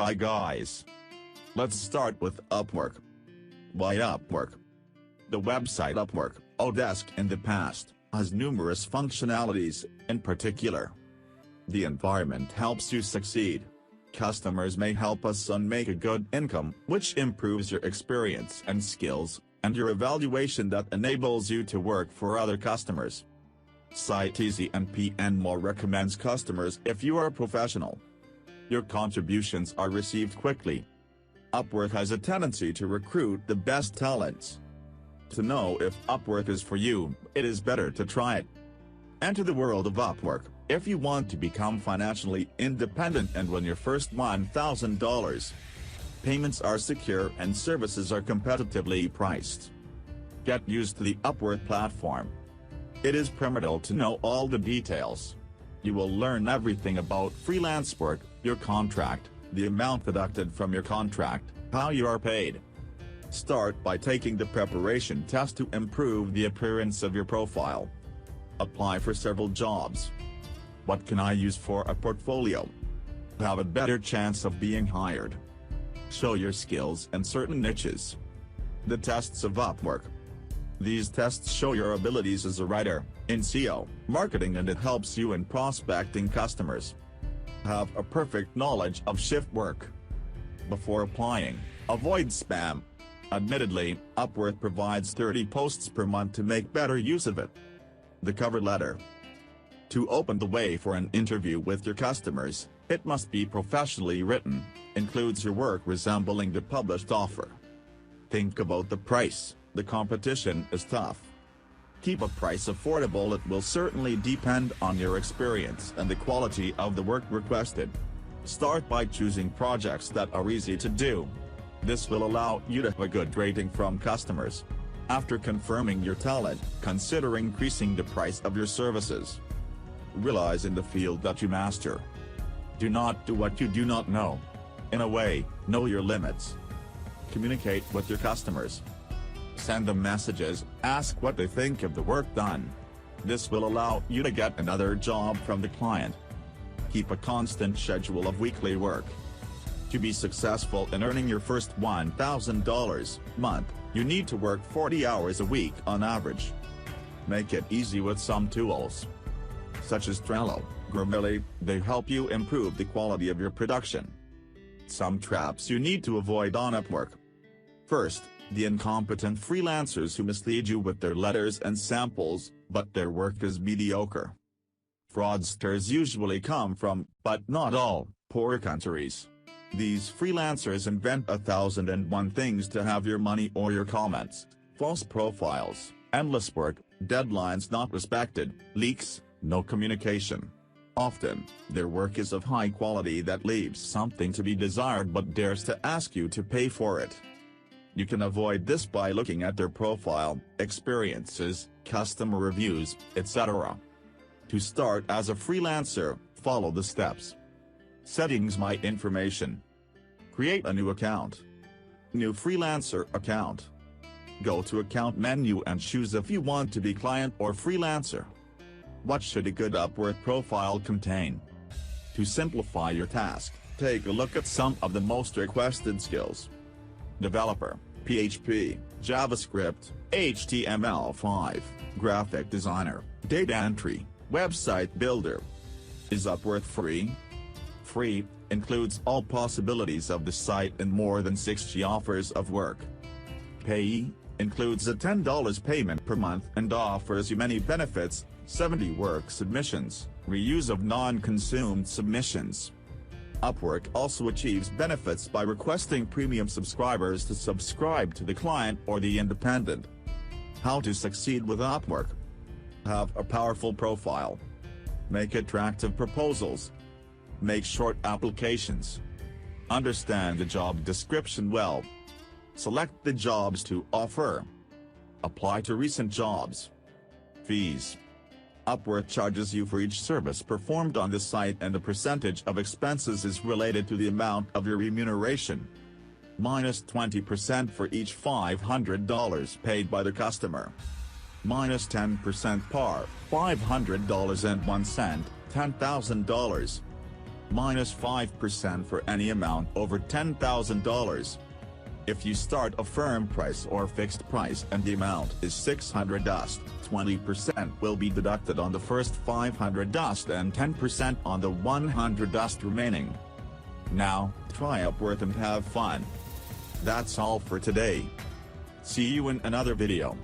Hi guys. Let's start with Upwork. Why Upwork? The website Upwork, Odesk in the past, has numerous functionalities. In particular, the environment helps you succeed. Customers may help us make a good income, which improves your experience and skills, and your evaluation that enables you to work for other customers. Site Easy and PNMore recommends customers if you are a professional. Your contributions are received quickly. Upwork has a tendency to recruit the best talents. To know if Upwork is for you, it is better to try it. Enter the world of Upwork if you want to become financially independent and win your first $1,000. Payments are secure and services are competitively priced. Get used to the Upwork platform. It is primordial to know all the details. You will learn everything about freelance work, your contract, the amount deducted from your contract, how you are paid. Start by taking the preparation test to improve the appearance of your profile. Apply for several jobs. What can I use for a portfolio? Have a better chance of being hired. Show your skills in certain niches. The tests of Upwork. These tests show your abilities as a writer, in SEO, marketing, and it helps you in prospecting customers. Have a perfect knowledge of shift work. Before applying, avoid spam. Admittedly, Upwork provides 30 posts per month to make better use of it. The cover letter. To open the way for an interview with your customers, it must be professionally written, includes your work resembling the published offer. Think about the price, the competition is tough. Keep a price affordable. It will certainly depend on your experience and the quality of the work requested. Start by choosing projects that are easy to do. This will allow you to have a good rating from customers. After confirming your talent, consider increasing the price of your services. Realize in the field that you master. Do not do what you do not know. In a way, know your limits. Communicate with your customers. Send them messages, ask what they think of the work done. This will allow you to get another job from the client. Keep a constant schedule of weekly work. To be successful in earning your first $1,000 month, you need to work 40 hours a week on average. Make it easy with some tools, such as Trello, Grammarly. They help you improve the quality of your production. Some traps you need to avoid on Upwork. First, the incompetent freelancers who mislead you with their letters and samples, but their work is mediocre. Fraudsters usually come from, but not all, poor countries. These freelancers invent 1,001 things to have your money or your comments: false profiles, endless work, deadlines not respected, leaks, no communication. Often, their work is of high quality that leaves something to be desired but dares to ask you to pay for it. You can avoid this by looking at their profile, experiences, customer reviews, etc. To start as a freelancer, follow the steps. Settings: My information. Create a new account. New freelancer account. Go to account menu and choose if you want to be client or freelancer. What should a good Upwork profile contain? To simplify your task, take a look at some of the most requested skills. Developer, PHP, JavaScript, HTML5, graphic designer, data entry, website builder. Is Upwork free? Free, includes all possibilities of the site and more than 60 offers of work. Payee, includes a $10 payment per month and offers you many benefits: 70 work submissions, reuse of non-consumed submissions. Upwork also achieves benefits by requesting premium subscribers to subscribe to the client or the independent. How to succeed with Upwork? Have a powerful profile. Make attractive proposals. Make short applications. Understand the job description well. Select the jobs to offer. Apply to recent jobs. Fees. Upwork charges you for each service performed on the site, and the percentage of expenses is related to the amount of your remuneration. Minus 20% for each $500 paid by the customer. Minus 10% par, $500.01, $10,000. minus 5% for any amount over $10,000. If you start a firm price or fixed price and the amount is 600 dust, 20% will be deducted on the first 500 dust and 10% on the 100 dust remaining. Now, try Upwork and have fun. That's all for today. See you in another video.